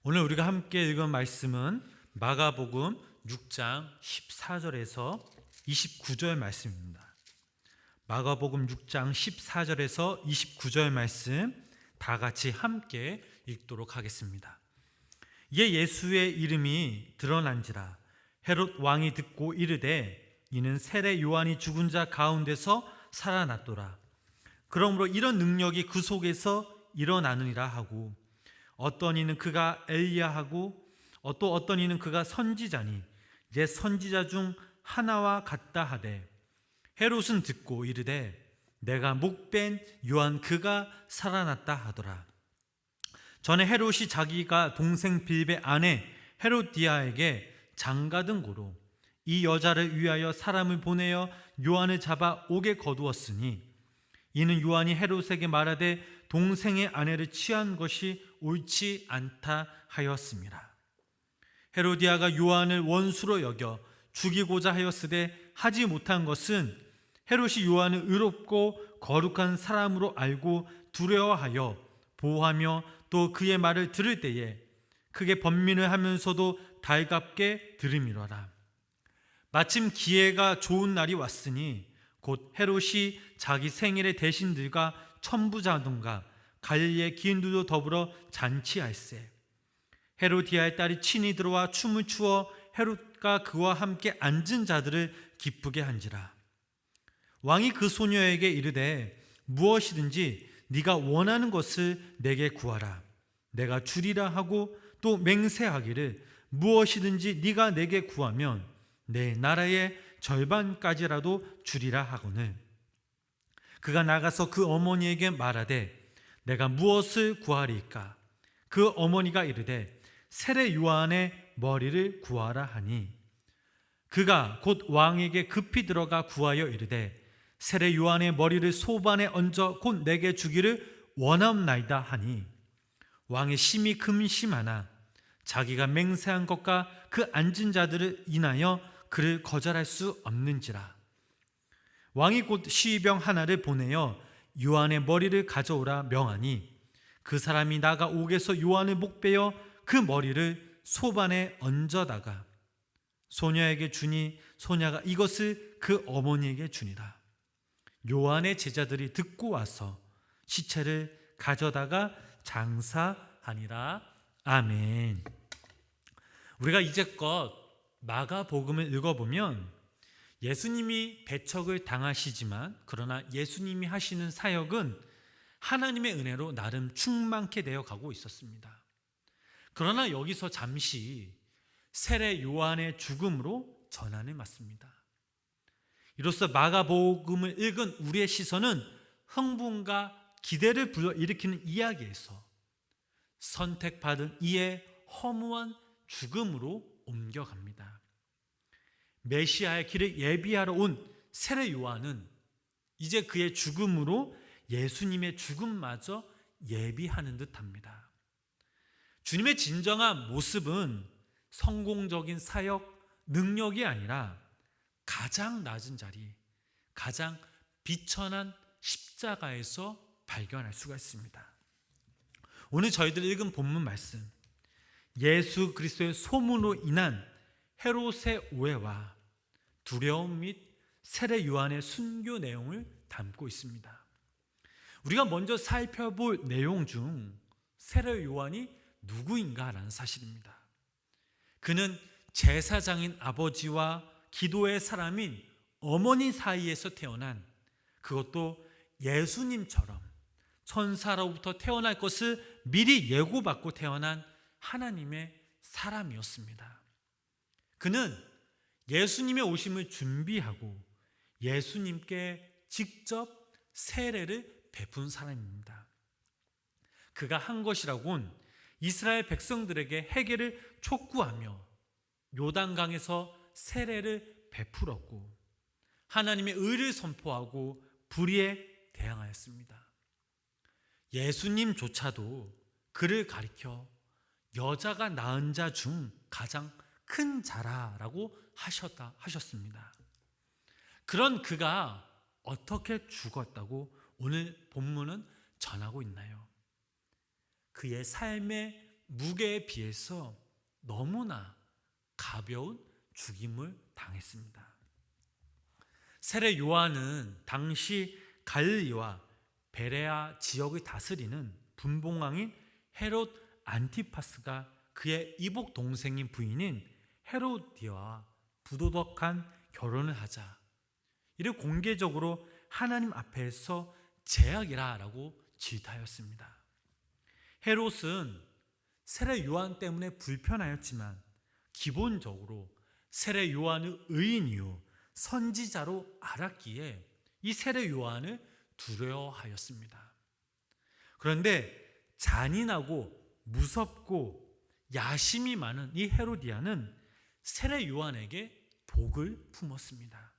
오늘 우리가 함께 읽은 말씀은 마가복음 6장 14절에서 29절 말씀입니다. 마가복음 6장 14절에서 29절 말씀 다 같이 함께 읽도록 하겠습니다. 이에 예수의 이름이 드러난지라 헤롯 왕이 듣고 이르되 이는 세례 요한이 죽은 자 가운데서 살아났도라. 그러므로 이런 능력이 그 속에서 일어나느니라 하고 어떤 이는 그가 엘리야하고 또 어떤 이는 그가 선지자니 이제 선지자 중 하나와 같다 하되 헤롯은 듣고 이르되 내가 목벤 요한 그가 살아났다 하더라. 전에 헤롯이 자기가 동생 빌베 아내 헤롯디아에게 장가든 고로 이 여자를 위하여 사람을 보내어 요한을 잡아 옥에 거두었으니 이는 요한이 헤롯에게 말하되 동생의 아내를 취한 것이 옳지 않다 하였습니다. 헤로디아가 요한을 원수로 여겨 죽이고자 하였으되 하지 못한 것은 헤롯이 요한을 의롭고 거룩한 사람으로 알고 두려워하여 보호하며 또 그의 말을 들을 때에 크게 번민을 하면서도 달갑게 들음이로라. 마침 기회가 좋은 날이 왔으니 곧 헤롯이 자기 생일에 대신들과 천부장들과 갈릴리의 기인들도 더불어 잔치할세. 헤로디아의 딸이 친히 들어와 춤을 추어 헤롯과 그와 함께 앉은 자들을 기쁘게 한지라. 왕이 그 소녀에게 이르되 무엇이든지 네가 원하는 것을 내게 구하라. 내가 주리라 하고 또 맹세하기를 무엇이든지 네가 내게 구하면 내 나라의 절반까지라도 주리라 하거늘. 그가 나가서 그 어머니에게 말하되 내가 무엇을 구하리까? 그 어머니가 이르되 세례 요한의 머리를 구하라 하니 그가 곧 왕에게 급히 들어가 구하여 이르되 세례 요한의 머리를 소반에 얹어 곧 내게 주기를 원하옵나이다 하니 왕의 심히 금심하나 자기가 맹세한 것과 그 앉은 자들을 인하여 그를 거절할 수 없는지라. 왕이 곧 시위병 하나를 보내어 요한의 머리를 가져오라 명하니 그 사람이 나가 옥에서 요한을 목베어 그 머리를 소반에 얹어다가 소녀에게 주니 소녀가 이것을 그 어머니에게 주니라. 요한의 제자들이 듣고 와서 시체를 가져다가 장사하니라. 아멘. 우리가 이제껏 마가복음을 읽어보면 예수님이 배척을 당하시지만 그러나 예수님이 하시는 사역은 하나님의 은혜로 나름 충만케 되어 가고 있었습니다. 그러나 여기서 잠시 세례 요한의 죽음으로 전환을 맞습니다. 이로써 마가복음을 읽은 우리의 시선은 흥분과 기대를 불러일으키는 이야기에서 선택받은 이의 허무한 죽음으로 옮겨갑니다. 메시아의 길을 예비하러 온 세례 요한은 이제 그의 죽음으로 예수님의 죽음마저 예비하는 듯합니다. 주님의 진정한 모습은 성공적인 사역 능력이 아니라 가장 낮은 자리, 가장 비천한 십자가에서 발견할 수가 있습니다. 오늘 저희들 읽은 본문 말씀, 예수 그리스도의 소문으로 인한 헤롯의 오해와 두려움 및 세례 요한의 순교 내용을 담고 있습니다. 우리가 먼저 살펴볼 내용 중 세례 요한이 누구인가라는 사실입니다. 그는 제사장인 아버지와 기도의 사람인 어머니 사이에서 태어난, 그것도 예수님처럼 천사로부터 태어날 것을 미리 예고받고 태어난 하나님의 사람이었습니다. 그는 예수님의 오심을 준비하고 예수님께 직접 세례를 베푼 사람입니다. 그가 한 것이라곤 이스라엘 백성들에게 회개를 촉구하며 요단강에서 세례를 베풀었고 하나님의 의를 선포하고 불의에 대항하였습니다. 예수님조차도 그를 가리켜 여자가 낳은 자 중 가장 큰 자라라고 하셨습니다. 그런 그가 어떻게 죽었다고 오늘 본문은 전하고 있나요? 그의 삶의 무게에 비해서 너무나 가벼운 죽임을 당했습니다. 세례 요한은 당시 갈릴리와 베레아 지역을 다스리는 분봉왕인 헤롯 안티파스가 그의 이복 동생인 부인인 헤로디아와 부도덕한 결혼을 하자 이를 공개적으로 하나님 앞에서 죄악이라고 질타하였습니다. 헤롯은 세례 요한 때문에 불편하였지만 기본적으로 세례 요한의 의인이요 선지자로 알았기에 이 세례 요한을 두려워하였습니다. 그런데 잔인하고 무섭고 야심이 많은 이 헤로디아는 세례 요한에게 복을 품었습니다.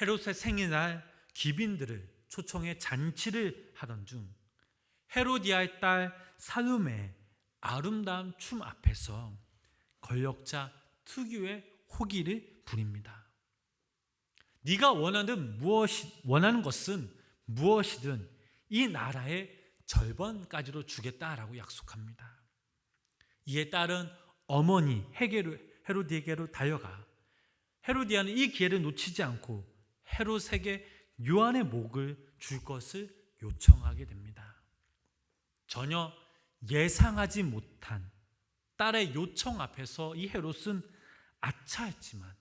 헤롯의 생일날 귀빈들을 초청해 잔치를 하던 중 헤로디아의 딸 살루메의 아름다운 춤 앞에서 권력자 특유의 호기를 부립니다. 네가 원하는 것은 무엇이든 이 나라의 절반까지로 주겠다라고 약속합니다. 이에 딸은 어머니 헤로디에게로 달려가 헤로디아는 이 기회를 놓치지 않고 헤롯에게 요한의 목을 줄 것을 요청하게 됩니다. 전혀 예상하지 못한 딸의 요청 앞에서 이 헤롯은 아차했지만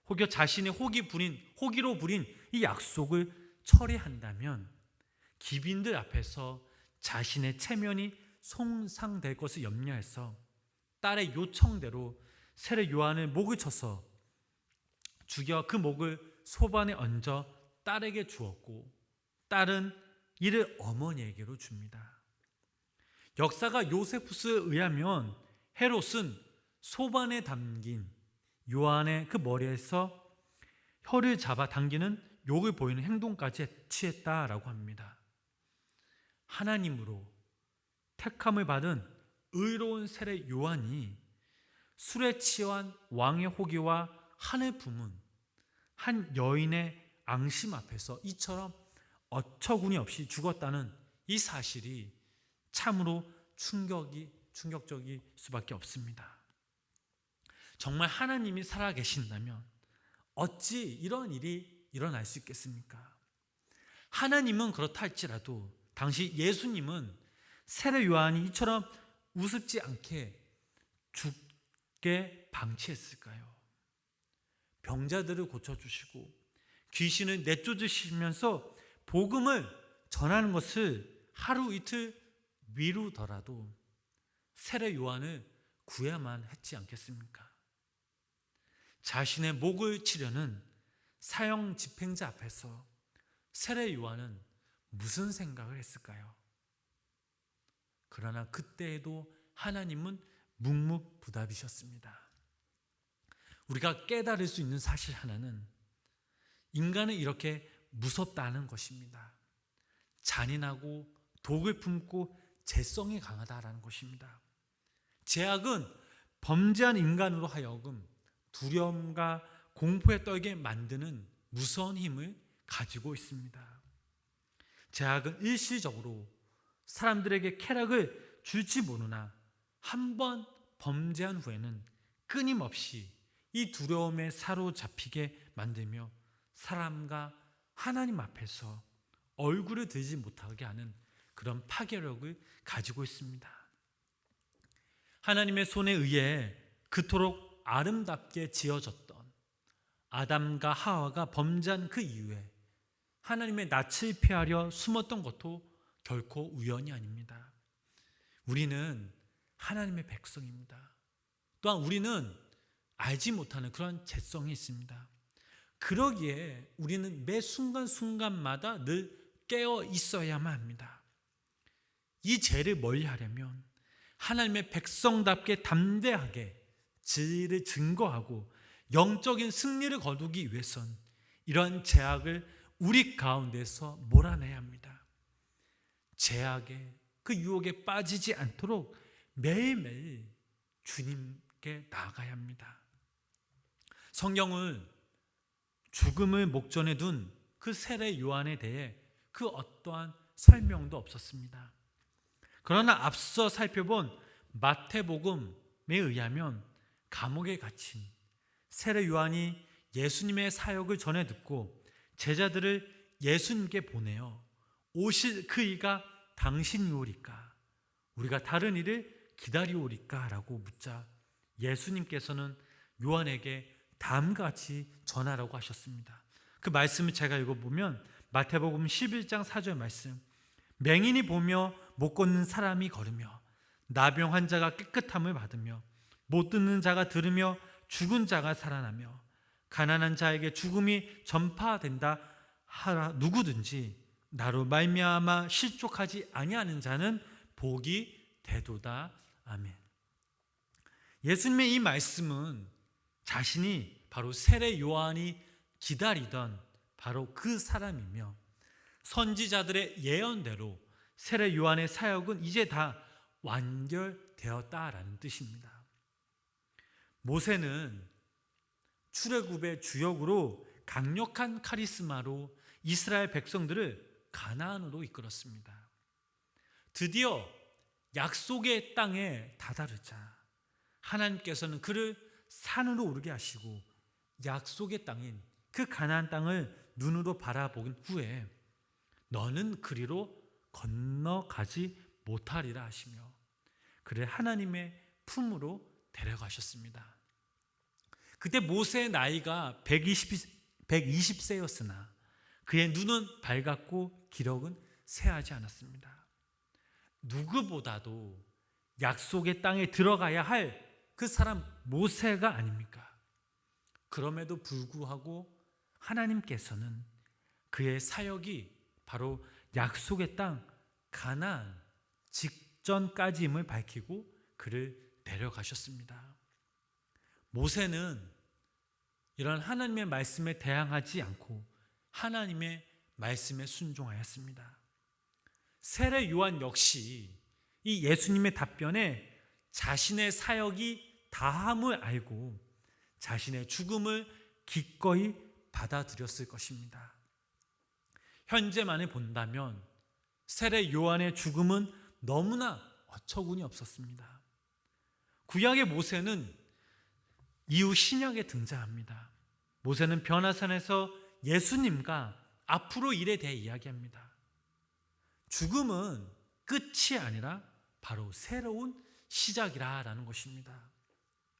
혹여 자신의 호기로 부린 이 약속을 처리한다면 귀빈들 앞에서 자신의 체면이 손상될 것을 염려해서 딸의 요청대로 세례 요한의 목을 쳐서 죽여 그 목을 소반에 얹어 딸에게 주었고 딸은 이를 어머니에게로 줍니다. 역사가 요세푸스에 의하면 헤롯은 소반에 담긴 요한의 그 머리에서 혀를 잡아 당기는 욕을 보이는 행동까지 취했다라고 합니다. 하나님으로 택함을 받은 의로운 세례 요한이 술에 취한 왕의 호기와 한을 품은 한 여인의 앙심 앞에서 이처럼 어처구니 없이 죽었다는 이 사실이 참으로 충격적일 수밖에 없습니다. 정말 하나님이 살아계신다면 어찌 이런 일이 일어날 수 있겠습니까? 하나님은 그렇다 할지라도 당시 예수님은 세례 요한이 이처럼 우습지 않게 죽게 방치했을까요? 병자들을 고쳐주시고 귀신을 내쫓으시면서 복음을 전하는 것을 하루 이틀 미루더라도 세례 요한을 구해야만 했지 않겠습니까? 자신의 목을 치려는 사형 집행자 앞에서 세례 요한은 무슨 생각을 했을까요? 그러나 그때에도 하나님은 묵묵부답이셨습니다. 우리가 깨달을 수 있는 사실 하나는 인간은 이렇게 무섭다는 것입니다. 잔인하고 독을 품고 죄성이 강하다라는 것입니다. 죄악은 범죄한 인간으로 하여금 두려움과 공포에 떨게 만드는 무서운 힘을 가지고 있습니다. 죄악은 일시적으로 사람들에게 쾌락을 줄지 모르나 한 번 범죄한 후에는 끊임없이 이 두려움에 사로잡히게 만들며 사람과 하나님 앞에서 얼굴을 들지 못하게 하는 그런 파괴력을 가지고 있습니다. 하나님의 손에 의해 그토록 아름답게 지어졌던 아담과 하와가 범죄한 그 이후에 하나님의 낯을 피하려 숨었던 것도 결코 우연이 아닙니다. 우리는 하나님의 백성입니다. 또한 우리는 알지 못하는 그런 죄성이 있습니다. 그러기에 우리는 매 순간순간마다 늘 깨어 있어야만 합니다. 이 죄를 멀리하려면 하나님의 백성답게 담대하게 진리를 증거하고 영적인 승리를 거두기 위해선 이러한 죄악을 우리 가운데서 몰아내야 합니다. 죄악의 그 유혹에 빠지지 않도록 매일매일 주님께 나아가야 합니다. 성경은 죽음을 목전에 둔 그 세례 요한에 대해 그 어떠한 설명도 없었습니다. 그러나 앞서 살펴본 마태복음에 의하면 감옥에 갇힌 세례 요한이 예수님의 사역을 전해 듣고 제자들을 예수님께 보내어 오실 그 이가 당신이오리까? 우리가 다른 이를 기다리오리까? 라고 묻자 예수님께서는 요한에게 다음과 같이 전하라고 하셨습니다. 그 말씀을 제가 읽어보면 마태복음 11장 4절 말씀, 맹인이 보며 못 걷는 사람이 걸으며 나병 환자가 깨끗함을 받으며 못 듣는 자가 들으며 죽은 자가 살아나며 가난한 자에게 죽음이 전파된다 하라. 누구든지 나로 말미암아 실족하지 아니하는 자는 복이 되도다. 아멘. 예수님의 이 말씀은 자신이 바로 세례 요한이 기다리던 바로 그 사람이며 선지자들의 예언대로 세례 요한의 사역은 이제 다 완결되었다라는 뜻입니다. 모세는 출애굽의 주역으로 강력한 카리스마로 이스라엘 백성들을 가나안으로 이끌었습니다. 드디어 약속의 땅에 다다르자 하나님께서는 그를 산으로 오르게 하시고 약속의 땅인 그 가나안 땅을 눈으로 바라본 후에 너는 그리로 건너가지 못하리라 하시며 그를 하나님의 품으로 데려가셨습니다. 그때 모세의 나이가 120세였으나 그의 눈은 밝았고 기력은 쇠하지 않았습니다. 누구보다도 약속의 땅에 들어가야 할 그 사람 모세가 아닙니까? 그럼에도 불구하고 하나님께서는 그의 사역이 바로 약속의 땅 가나안 직전까지임을 밝히고 그를 데려가셨습니다. 모세는 이런 하나님의 말씀에 대항하지 않고 하나님의 말씀에 순종하였습니다. 세례 요한 역시 이 예수님의 답변에 자신의 사역이 다함을 알고 자신의 죽음을 기꺼이 받아들였을 것입니다. 현재만을 본다면 세례 요한의 죽음은 너무나 어처구니 없었습니다. 구약의 모세는 이후 신약에 등장합니다. 모세는 변화산에서 예수님과 앞으로 일에 대해 이야기합니다. 죽음은 끝이 아니라 바로 새로운 시작이라는 것입니다.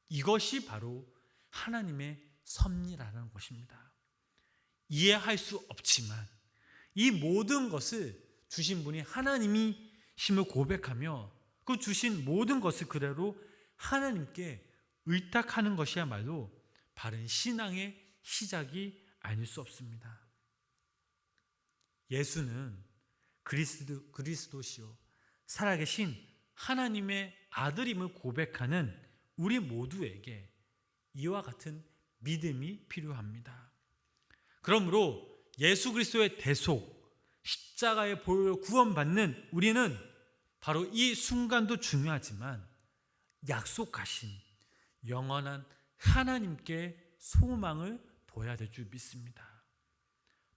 이것이 바로 하나님의 섭리라는 것입니다. 이해할 수 없지만 이 모든 것을 주신 분이 하나님이심을 고백하며 그 주신 모든 것을 그대로 하나님께 의탁하는 것이야말로 바른 신앙의 시작이 아닐 수 없습니다. 예수는 그리스도시요 살아계신 하나님의 아들임을 고백하는 우리 모두에게 이와 같은 믿음이 필요합니다. 그러므로 예수 그리스도의 대속, 십자가의 보혈로 구원받는 우리는 바로 이 순간도 중요하지만 약속하신 영원한 하나님께 소망을 둬야 될 줄 믿습니다.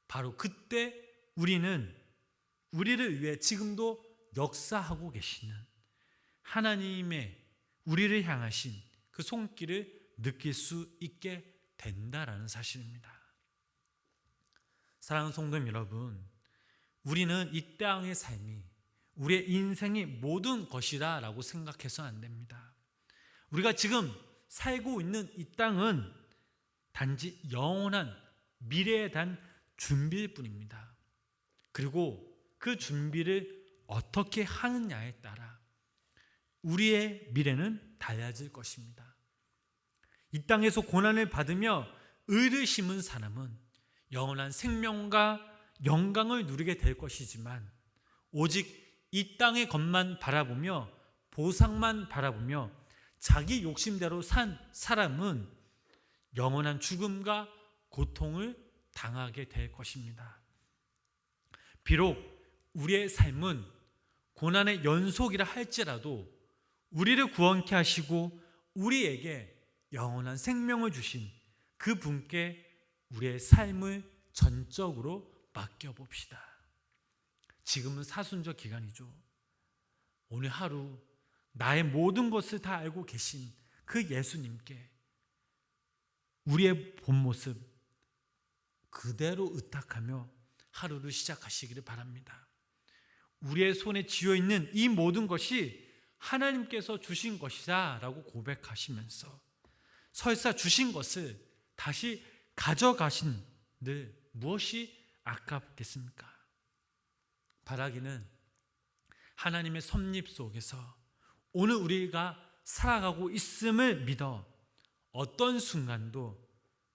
바로 그때 우리는 우리를 위해 지금도 역사하고 계시는 하나님의 우리를 향하신 그 손길을 느낄 수 있게 된다라는 사실입니다. 사랑하는 성도님 여러분, 우리는 이 땅의 삶이 우리의 인생의 모든 것이다라고 생각해서는 안 됩니다. 우리가 지금 살고 있는 이 땅은 단지 영원한 미래에 대한 준비일 뿐입니다. 그리고 그 준비를 어떻게 하느냐에 따라 우리의 미래는 달라질 것입니다. 이 땅에서 고난을 받으며 의를 심은 사람은 영원한 생명과 영광을 누리게 될 것이지만 오직 이 땅의 것만 바라보며 보상만 바라보며 자기 욕심대로 산 사람은 영원한 죽음과 고통을 당하게 될 것입니다. 비록 우리의 삶은 고난의 연속이라 할지라도 우리를 구원케 하시고 우리에게 영원한 생명을 주신 그 분께 우리의 삶을 전적으로 맡겨봅시다. 지금은 사순절 기간이죠. 오늘 하루 나의 모든 것을 다 알고 계신 그 예수님께 우리의 본 모습 그대로 의탁하며 하루를 시작하시기를 바랍니다. 우리의 손에 쥐어있는 이 모든 것이 하나님께서 주신 것이다 라고 고백하시면서 설사 주신 것을 다시 가져가신들 무엇이 아깝겠습니까? 바라기는 하나님의 섭립 속에서 오늘 우리가 살아가고 있음을 믿어 어떤 순간도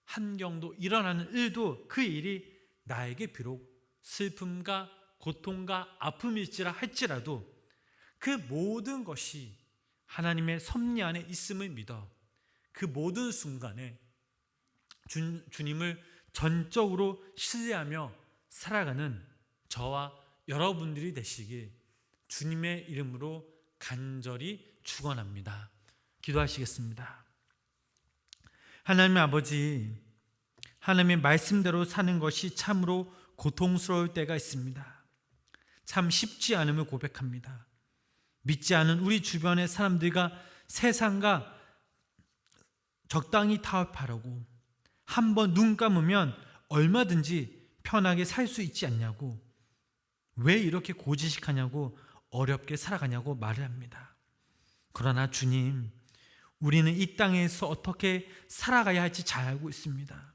한경도 일어나는 일도 그 일이 나에게 비록 슬픔과 고통과 아픔일지라 할지라도 그 모든 것이 하나님의 섭리 안에 있음을 믿어 그 모든 순간에 주님을 전적으로 신뢰하며 살아가는 저와 여러분들이 되시길 주님의 이름으로 간절히 축원합니다. 기도하시겠습니다. 하나님 아버지, 하나님의 말씀대로 사는 것이 참으로 고통스러울 때가 있습니다. 참 쉽지 않음을 고백합니다. 믿지 않은 우리 주변의 사람들과 세상과 적당히 타협하려고 한번 눈 감으면 얼마든지 편하게 살 수 있지 않냐고, 왜 이렇게 고지식하냐고, 어렵게 살아가냐고 말을 합니다. 그러나 주님, 우리는 이 땅에서 어떻게 살아가야 할지 잘 알고 있습니다.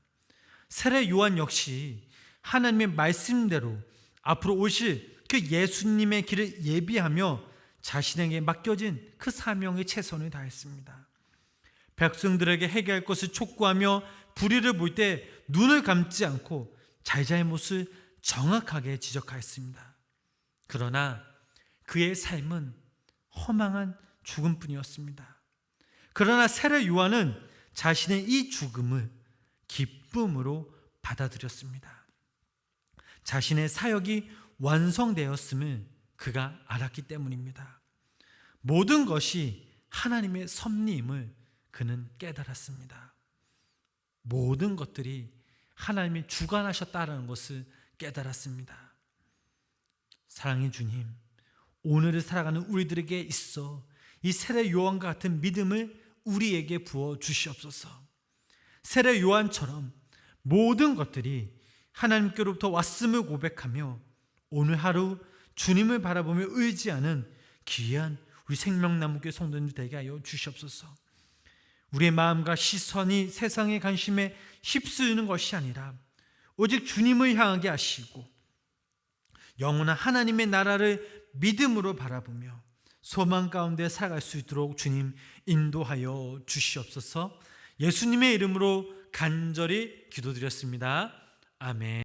세례 요한 역시 하나님의 말씀대로 앞으로 오실 그 예수님의 길을 예비하며 자신에게 맡겨진 그 사명에 최선을 다했습니다. 백성들에게 해결할 것을 촉구하며 불의를 볼 때 눈을 감지 않고 잘잘못을 정확하게 지적하였습니다. 그러나 그의 삶은 허망한 죽음뿐이었습니다. 그러나 세례 요한은 자신의 이 죽음을 기쁨으로 받아들였습니다. 자신의 사역이 완성되었음을 그가 알았기 때문입니다. 모든 것이 하나님의 섭리임을 그는 깨달았습니다. 모든 것들이 하나님이 주관하셨다는 것을 깨달았습니다. 사랑의 주님, 오늘을 살아가는 우리들에게 있어 이 세례 요한과 같은 믿음을 우리에게 부어 주시옵소서. 세례 요한처럼 모든 것들이 하나님께로부터 왔음을 고백하며 오늘 하루 주님을 바라보며 의지하는 귀한 우리 생명나무교회 성도님들 되게 하여 주시옵소서. 우리의 마음과 시선이 세상의 관심에 휩쓰이는 것이 아니라 오직 주님을 향하게 하시고 영원한 하나님의 나라를 믿음으로 바라보며 소망 가운데 살아갈 수 있도록 주님 인도하여 주시옵소서. 예수님의 이름으로 간절히 기도드렸습니다. 아멘.